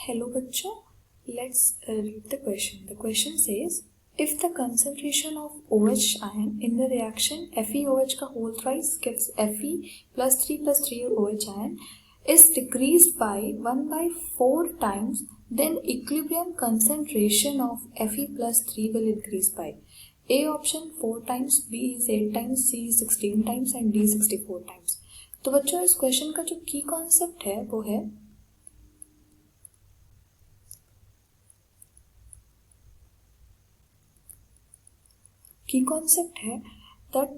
Hello bachcho, let's read the question. The question says, if the concentration of OH ion in the reaction FeOH का whole thrice gives Fe plus 3 OH ion is decreased by 1/4 times, then equilibrium concentration of Fe plus 3 will increase by A option 4 times, B is 8 times, C is 16 times and D 64 times. तो बच्चों इस question का जो की concept है वो है that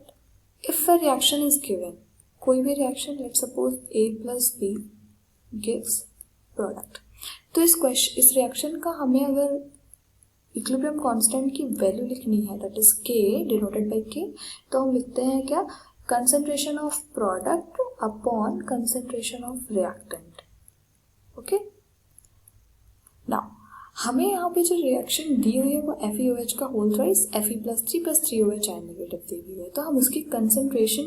if a reaction is given, कोई भी reaction, let's suppose A plus B gives product, तो इस reaction का हमें अगर इक्विलिब्रियम कांस्टेंट की वैल्यू लिखनी है, that is K denoted by K, तो हम लिखते हैं क्या, concentration of product upon concentration of reactant. Okay, now हमें यहाँ पे जो रिएक्शन दी हुई है वो FeOH का whole thrice Fe plus 3 OH आयन नेगेटिव दी हुई है, तो हम उसकी कंसंट्रेशन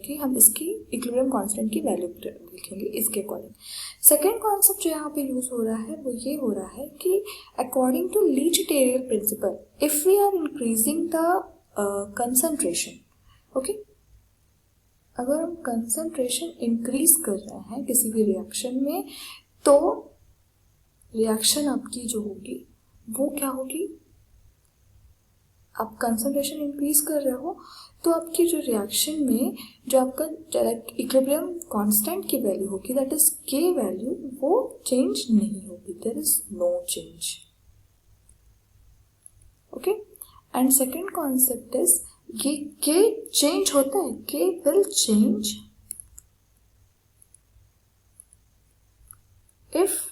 की हम इसकी इक्विलिब्रियम कांस्टेंट की वैल्यू लिखेंगे इसके अकॉर्डिंग. सेकेंड कॉन्सेप्ट जो यहाँ पे यूज हो रहा है वो ये हो रहा है कि according to Le Chatelier principle, if we are increasing the concentration, okay, अगर हम कंसंट्रेशन इंक्रीज कर रहे हैं किसी भी रिएक्शन में, तो रिएक्शन आपकी जो होगी वो क्या होगी, आप कंसंट्रेशन इंक्रीज कर रहे हो तो आपकी जो रिएक्शन में जो आपका इक्विलिब्रियम कांस्टेंट की वैल्यू होगी, दैट इज के वैल्यू, वो चेंज नहीं होगी, there is no change. Okay, and second concept is ये के चेंज होता है, K will change if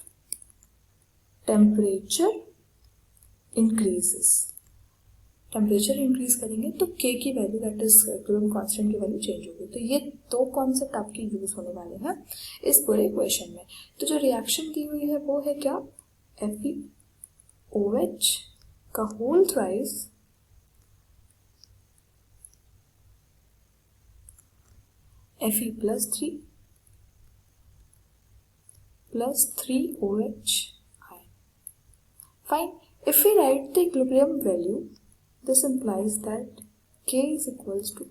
temperature increases. Temperature increase करेंगे तो के की value, that is equilibrium constant की वैल्यू चेंज होगी. तो ये दो कॉन्सेप्ट आपके यूज होने वाले हैं इस पूरे क्वेश्चन में. तो जो रिएक्शन दी हुई है वो है क्या, FeOH का whole thrice Fe plus 3 OH. Fine. If we write the equilibrium value, this implies that K is equals to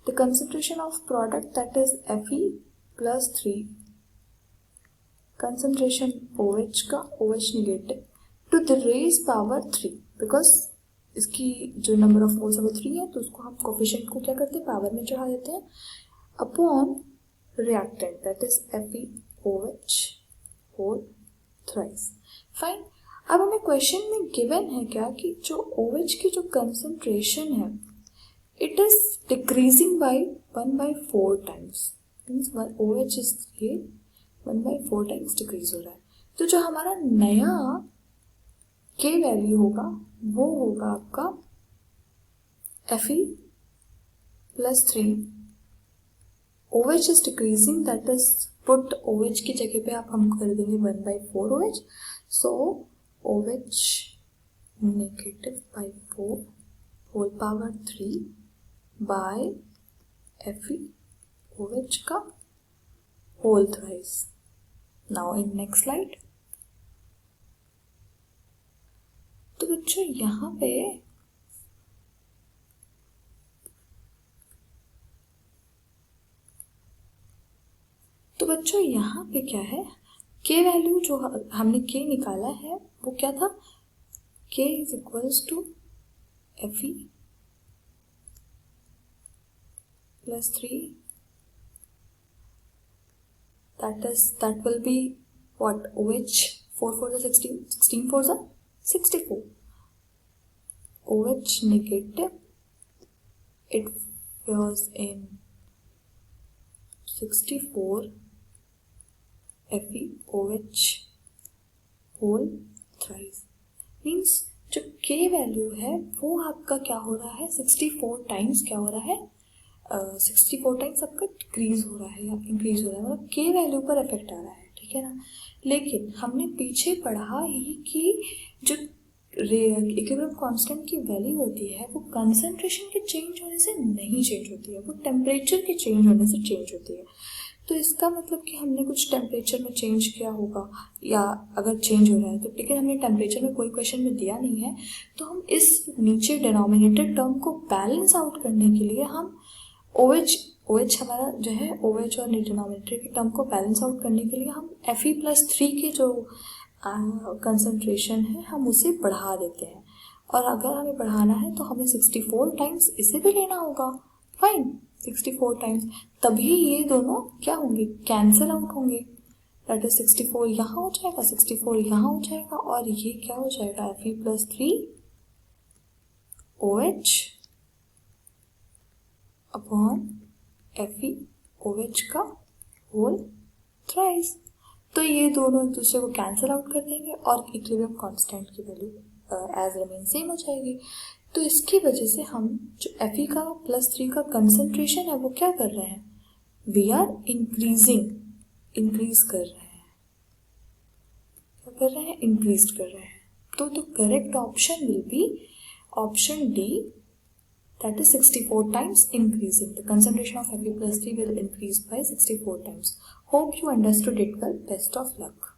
the concentration of product, that is Fe plus 3 concentration OH का, OH negative, to the raised power 3, because इसकी जो number of moles है वो 3 है, तो उसको हम coefficient को क्या करते हैं, पावर में चढ़ा देते हैं, upon reactant, that is FeOH whole thrice. Fine. अब हमें क्वेश्चन में गिवन है क्या कि जो OH की जो कंसंट्रेशन है it is decreasing by 1/4 times, means OH इज ये 1/4 टाइम्स डिक्रीज हो रहा है. तो जो हमारा नया K वैल्यू होगा वो होगा आपका Fe plus 3. OH is decreasing, that is put OH की जगह पे आप हम कर देंगे 1/4 OH, so OH negative by 4 whole power 3 by FeOH का whole thrice. Now in next slide. तो बच्चों यहाँ पे क्या है, के वैल्यू जो हमने के निकाला है वो क्या था, K is equals to Fe plus 3, that will be what, OH 4 4 is 16, 16 4 is 64, OH negative, it was in 64 FeOH whole thrice, means जो K वैल्यू है वो आपका क्या हो रहा है, 64 टाइम्स क्या हो रहा है, 64 टाइम्स आपका डिक्रीज हो रहा है या इंक्रीज हो रहा है, मतलब K वैल्यू पर इफेक्ट आ रहा है, ठीक है ना. लेकिन हमने पीछे पढ़ा ही कि जो इक्विलिब्रियम कांस्टेंट की वैल्यू होती है वो कंसंट्रेशन के चेंज होने से नहीं चेंज होती है, वो टेम्परेचर के चेंज होने से चेंज होती है. तो इसका मतलब कि हमने कुछ टेम्परेचर में चेंज किया होगा, या अगर चेंज हो रहा है तो, लेकिन हमने टेम्परेचर में कोई क्वेश्चन में दिया नहीं है, तो हम इस नीचे डिनोमिनेटर टर्म को बैलेंस आउट करने के लिए हम OH हमारा जो है OH और डिनोमिनेटर के टर्म को बैलेंस आउट करने के लिए हम Fe+3 के जो कंसंट्रेशन है हम उसे बढ़ा देते हैं, और अगर हमें बढ़ाना है तो हमें 64 टाइम्स इसे भी लेना होगा। फाइन, 64 टाइम्स, तभी ये दोनों क्या होंगे, कैंसिल आउट होंगे। दैट इज 64 यहाँ हो जाएगा, 64 यहाँ हो जाएगा, और ये क्या हो जाएगा, Fe+3 OH अपॉन FeOH का होल थ्राइस। तो ये दोनों एक दूसरे को कैंसिल आउट कर देंगे और इक्विलिब्रियम कांस्टेंट की वैल्यू एज रिमेन सेम हो जाएगी। तो इसकी वजह से हम जो Fe+3 का कंसंट्रेशन है वो क्या कर रहे हैं, वी आर इंक्रीज कर रहे हैं। क्या कर रहे हैं, इंक्रीज कर रहे हैं। तो the correct option will be option D, that is 64 times increasing. The concentration of Fe+3 will increase by 64 times. Hope you understood it well. Best of luck.